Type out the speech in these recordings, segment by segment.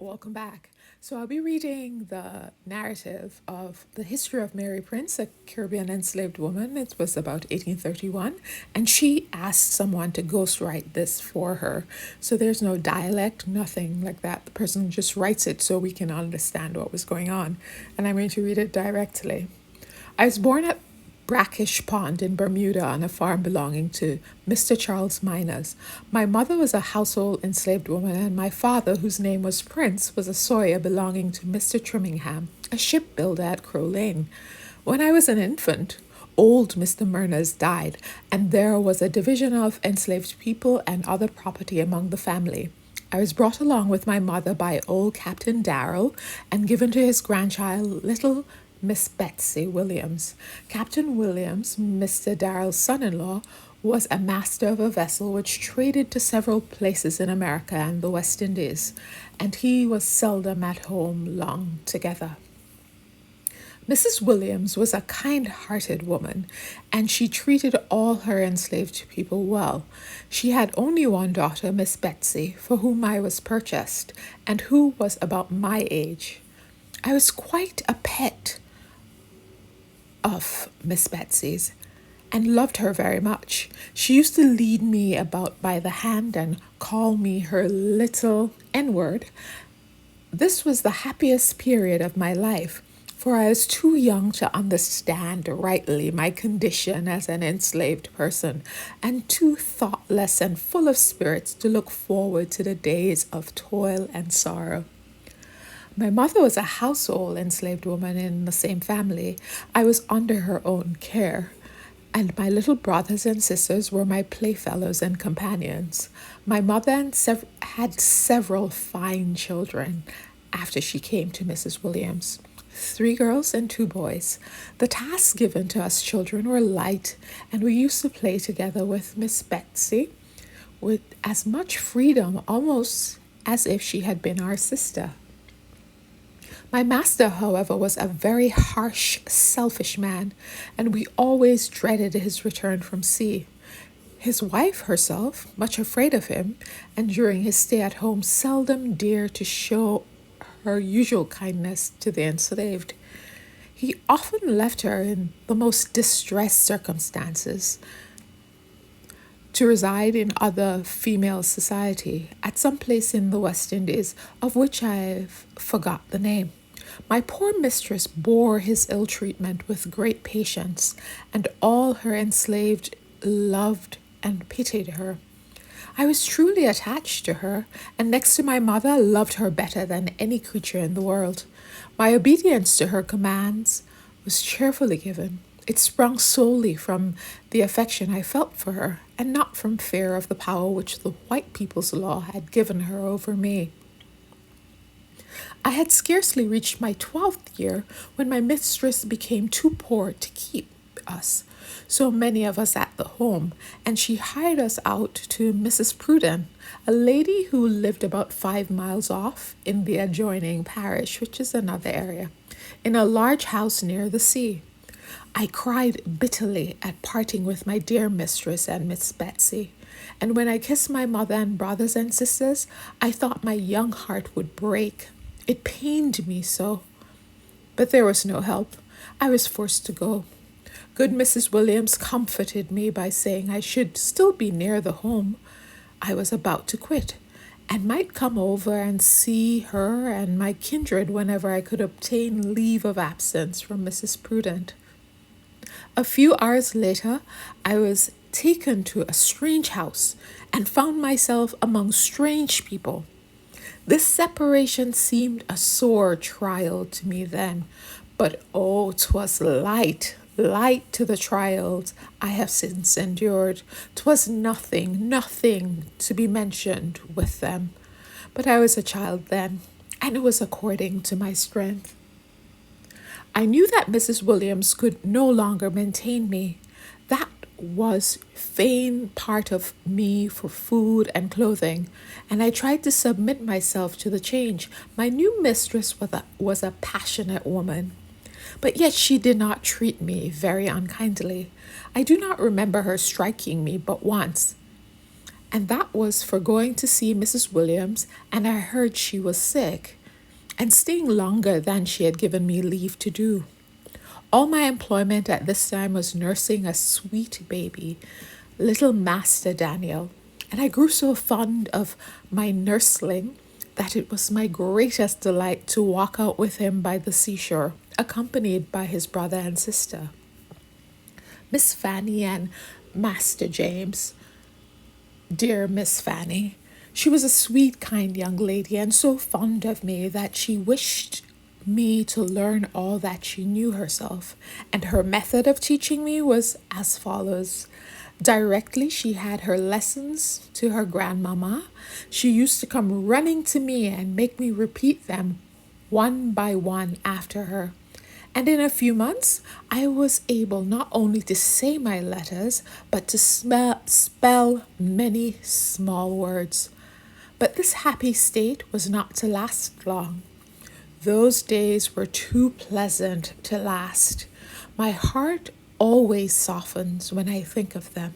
Welcome back. So, I'll be reading the narrative of the history of Mary Prince, a Caribbean enslaved woman. It was about 1831, and she asked someone to ghostwrite this for her. So, there's no dialect, nothing like that. The person just writes it so we can understand what was going on. And I'm going to read it directly. I was born at Brackish Pond in Bermuda on a farm belonging to Mr. Charles Miners. My mother was a household enslaved woman, and my father, whose name was Prince, was a sawyer belonging to Mr. Trimmingham, a shipbuilder at Crow Lane. When I was an infant, old Mr. Murners died, and there was a division of enslaved people and other property among the family. I was brought along with my mother by old Captain Darrell and given to his grandchild, little Miss Betsy Williams. Captain Williams, Mr. Darrell's son-in-law, was a master of a vessel which traded to several places in America and the West Indies, and he was seldom at home long together. Mrs. Williams was a kind-hearted woman, and she treated all her enslaved people well. She had only one daughter, Miss Betsy, for whom I was purchased, and who was about my age. I was quite a pet of Miss Betsy's and loved her very much. She used to lead me about by the hand and call me her little N-word. This was the happiest period of my life, for I was too young to understand rightly my condition as an enslaved person, and too thoughtless and full of spirits to look forward to the days of toil and sorrow. My mother was a household enslaved woman in the same family. I was under her own care, and my little brothers and sisters were my playfellows and companions. My mother had several fine children after she came to Mrs. Williams. 3 girls and 2 boys. The tasks given to us children were light, and we used to play together with Miss Betsy with as much freedom almost as if she had been our sister. My master, however, was a very harsh, selfish man, and we always dreaded his return from sea. His wife herself, much afraid of him, and during his stay at home, seldom dared to show her usual kindness to the enslaved. He often left her in the most distressed circumstances to reside in other female society at some place in the West Indies, of which I've forgot the name. My poor mistress bore his ill treatment with great patience, and all her enslaved loved and pitied her. I was truly attached to her, and next to my mother, loved her better than any creature in the world. My obedience to her commands was cheerfully given. It sprung solely from the affection I felt for her, and not from fear of the power which the white people's law had given her over me. I had scarcely reached my 12th year when my mistress became too poor to keep us, so many of us at the home, and she hired us out to Mrs. Pruden, a lady who lived about 5 miles off in the adjoining parish, which is another area, in a large house near the sea. I cried bitterly at parting with my dear mistress and Miss Betsy, and when I kissed my mother and brothers and sisters, I thought my young heart would break. It pained me so, but there was no help. I was forced to go. Good Mrs. Williams comforted me by saying I should still be near the home I was about to quit, and might come over and see her and my kindred whenever I could obtain leave of absence from Mrs. Prudent. A few hours later, I was taken to a strange house and found myself among strange people. This separation seemed a sore trial to me then, but oh, 'twas light to the trials I have since endured. 'Twas nothing to be mentioned with them. But I was a child then, and it was according to my strength. I knew that Mrs. Williams could no longer maintain me. That was vain part of me for food and clothing, and I tried to submit myself to the change. My new mistress was a passionate woman, but yet she did not treat me very unkindly. I do not remember her striking me but once, And that was for going to see Mrs. Williams, and I heard she was sick, and staying longer than she had given me leave to do. All my employment at this time was nursing a sweet baby, little Master Daniel, and I grew so fond of my nursling that it was my greatest delight to walk out with him by the seashore, accompanied by his brother and sister. Miss Fanny and Master James, dear Miss Fanny, she was a sweet, kind young lady and so fond of me that she wished me to learn all that she knew herself. And her method of teaching me was as follows. Directly she had her lessons to her grandmama, she used to come running to me and make me repeat them one by one after her. And in a few months, I was able not only to say my letters, but to spell many small words. But this happy state was not to last long. Those days were too pleasant to last. My heart always softens when I think of them.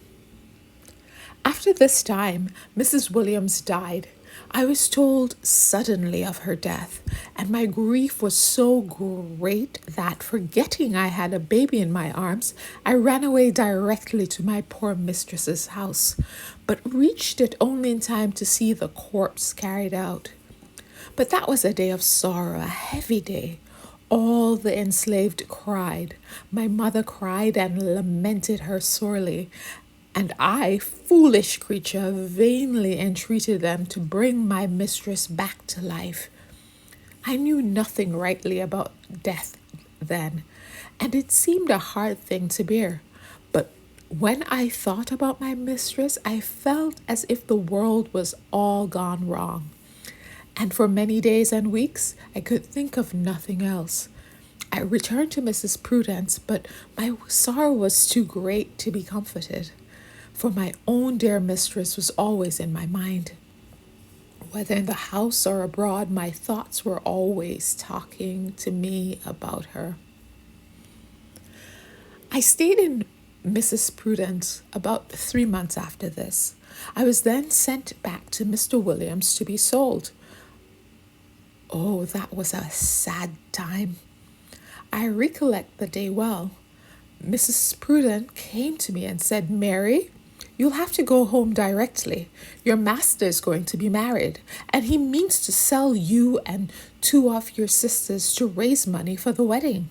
After this time, Mrs. Williams died. I was told suddenly of her death, and my grief was so great that, forgetting I had a baby in my arms, I ran away directly to my poor mistress's house, but reached it only in time to see the corpse carried out. But that was a day of sorrow, a heavy day. All the enslaved cried. My mother cried and lamented her sorely, and I, foolish creature, vainly entreated them to bring my mistress back to life. I knew nothing rightly about death then, and it seemed a hard thing to bear. But when I thought about my mistress, I felt as if the world was all gone wrong. And for many days and weeks, I could think of nothing else. I returned to Mrs. Prudence, but my sorrow was too great to be comforted, for my own dear mistress was always in my mind. Whether in the house or abroad, my thoughts were always talking to me about her. I stayed in Mrs. Prudence about 3 months after this. I was then sent back to Mr. Williams to be sold. Oh, that was a sad time. I recollect the day well. Mrs. Prudence came to me and said, "Mary, you'll have to go home directly. Your master is going to be married, and he means to sell you and 2 of your sisters to raise money for the wedding."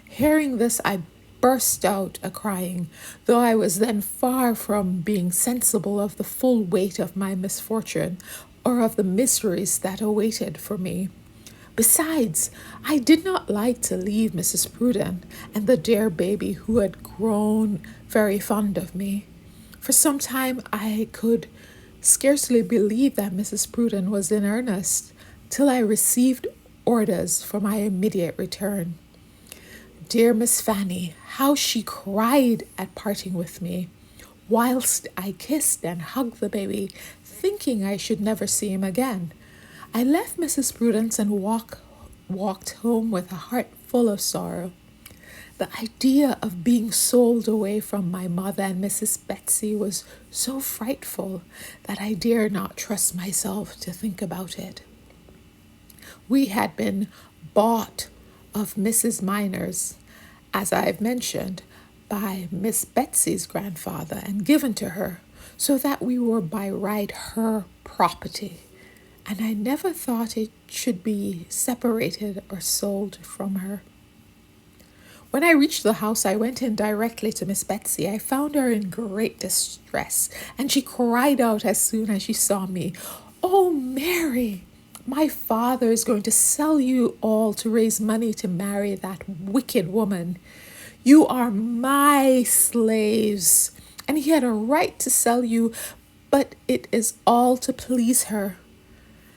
Hearing this, I burst out a-crying, though I was then far from being sensible of the full weight of my misfortune or of the miseries that awaited for me. Besides, I did not like to leave Mrs. Prudence and the dear baby who had grown very fond of me. For some time I could scarcely believe that Mrs. Prudence was in earnest, till I received orders for my immediate return. Dear Miss Fanny, how she cried at parting with me, whilst I kissed and hugged the baby, thinking I should never see him again. I left Mrs. Prudence and walked home with a heart full of sorrow. The idea of being sold away from my mother and Mrs. Betsy was so frightful that I dare not trust myself to think about it. We had been bought of Mrs. Miners, as I've mentioned, by Miss Betsy's grandfather and given to her, so that we were by right her property, and I never thought it should be separated or sold from her. When I reached the house, I went in directly to Miss Betsy. I found her in great distress, and she cried out as soon as she saw me, "Oh, Mary, my father is going to sell you all to raise money to marry that wicked woman. You are my slaves, and he had a right to sell you, but it is all to please her."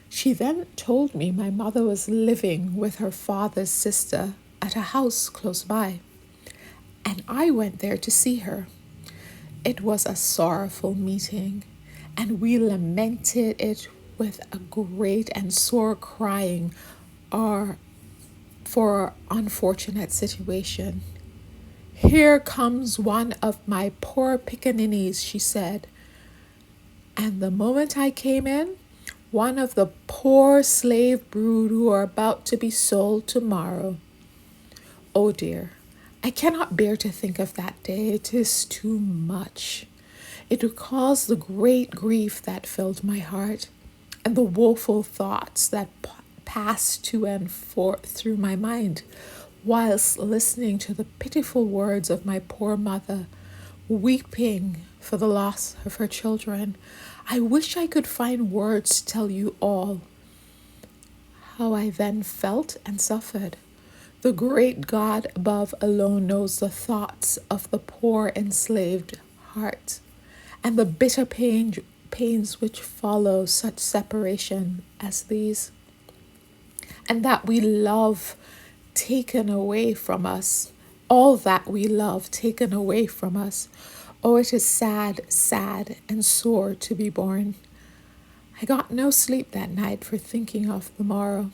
She then told me my mother was living with her father's sister at a house close by, and I went there to see her. It was a sorrowful meeting, and we lamented it with a great and sore crying for our unfortunate situation. "Here comes one of my poor pickaninnies," she said, And the moment I came in, one of the poor slave brood who are about to be sold tomorrow. Oh dear, I cannot bear to think of that day. It is too much. It recalls the great grief that filled my heart and the woeful thoughts that passed to and forth through my mind whilst listening to the pitiful words of my poor mother, weeping for the loss of her children. I wish I could find words to tell you all how I then felt and suffered. The great God above alone knows the thoughts of the poor enslaved heart and the bitter pains which follow such separation as these. And that we love taken away from us, all that we love taken away from us. Oh, it is sad, sad and sore to be borne. I got no sleep that night for thinking of the morrow,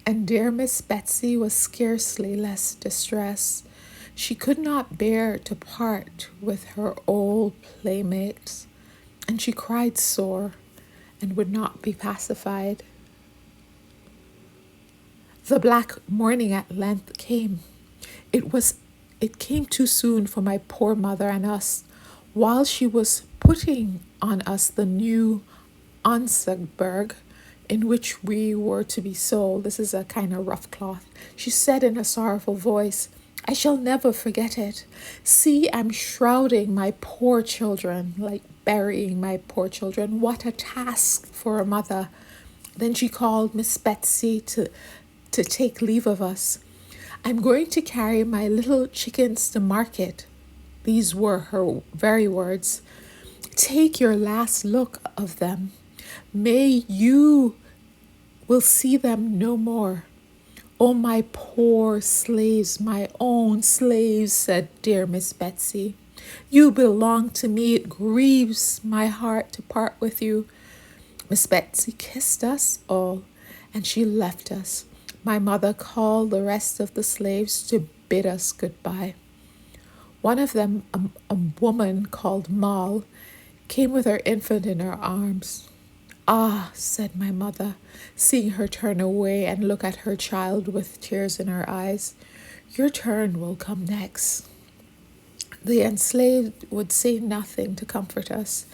and dear Miss Betsy was scarcely less distressed. She could not bear to part with her old playmates, and she cried sore and would not be pacified. The black morning at length came. It came too soon for my poor mother and us. While she was putting on us the new Ansegberg in which we were to be sold, this is a kind of rough cloth, she said in a sorrowful voice, I shall never forget it. See, I'm shrouding my poor children, like burying my poor children. What a task for a mother. Then she called Miss Betsy to take leave of us. I'm going to carry my little chickens to market. These were her very words. Take your last look of them. May you will see them no more. Oh, my poor slaves, my own slaves, said dear Miss Betsy. You belong to me. It grieves my heart to part with you. Miss Betsy kissed us all, and she left us. My mother called the rest of the slaves to bid us goodbye. One of them, a woman called Moll, came with her infant in her arms. Ah, said my mother, seeing her turn away and look at her child with tears in her eyes, your turn will come next. The enslaved would say nothing to comfort us.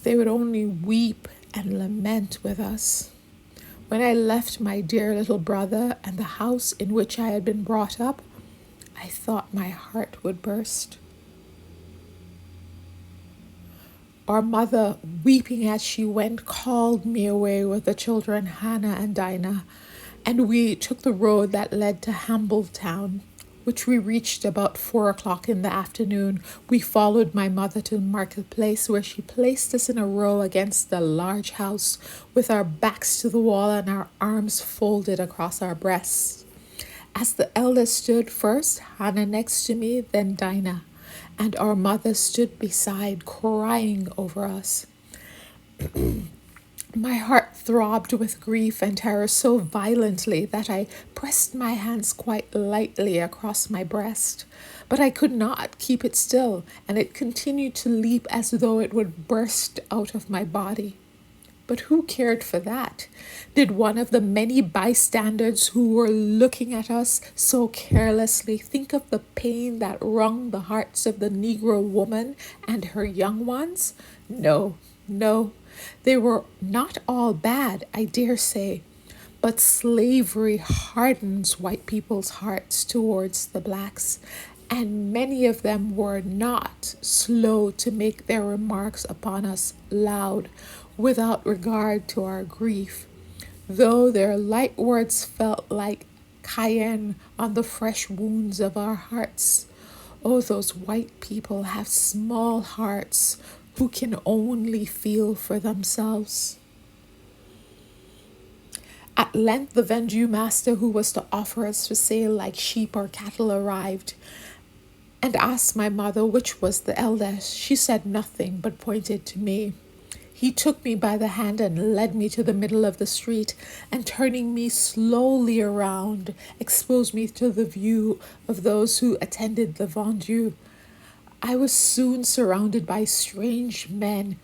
They would only weep and lament with us. When I left my dear little brother and the house in which I had been brought up, I thought my heart would burst. Our mother, weeping as she went, called me away with the children, Hannah and Dinah, and we took the road that led to Hambletown, which we reached about 4 o'clock in the afternoon. We followed my mother to the marketplace, where she placed us in a row against the large house, with our backs to the wall and our arms folded across our breasts. As the eldest stood first, Hannah next to me, then Dinah, and our mother stood beside, crying over us. My heart throbbed with grief and terror so violently that I pressed my hands quite lightly across my breast. But I could not keep it still, and it continued to leap as though it would burst out of my body. But who cared for that? Did one of the many bystanders who were looking at us so carelessly think of the pain that wrung the hearts of the Negro woman and her young ones? No, no. They were not all bad, I dare say, but slavery hardens white people's hearts towards the blacks, and many of them were not slow to make their remarks upon us loud, without regard to our grief, though their light words felt like cayenne on the fresh wounds of our hearts. Oh, those white people have small hearts who can only feel for themselves. At length the vendue master who was to offer us for sale like sheep or cattle arrived, and asked my mother which was the eldest. She said nothing, but pointed to me. He took me by the hand and led me to the middle of the street, and turning me slowly around, exposed me to the view of those who attended the vendue. I was soon surrounded by strange men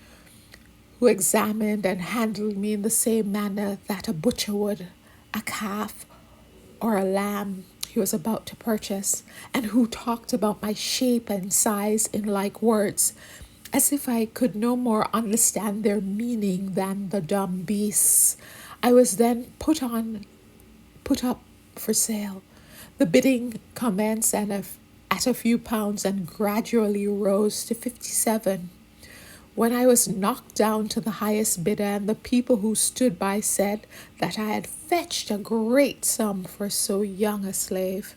who examined and handled me in the same manner that a butcher would a calf or a lamb he was about to purchase, and who talked about my shape and size in like words, as if I could no more understand their meaning than the dumb beasts. I was then put up for sale. The bidding commenced at a few pounds and gradually rose to 57. When I was knocked down to the highest bidder, and the people who stood by said that I had fetched a great sum for so young a slave,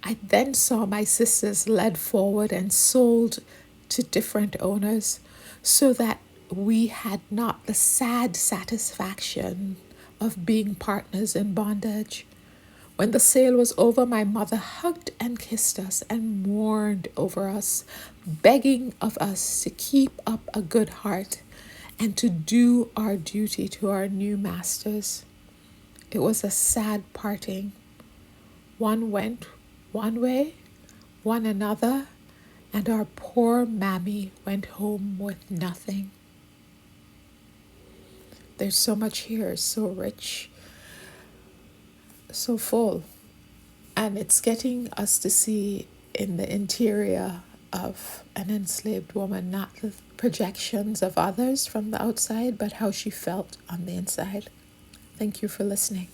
I then saw my sisters led forward and sold to different owners, so that we had not the sad satisfaction of being partners in bondage. When the sale was over, my mother hugged and kissed us and mourned over us, begging of us to keep up a good heart and to do our duty to our new masters. It was a sad parting. One went one way, one another, and our poor mammy went home with nothing. There's so much here, so rich, so full. And it's getting us to see in the interior of an enslaved woman, not the projections of others from the outside, but how she felt on the inside. Thank you for listening.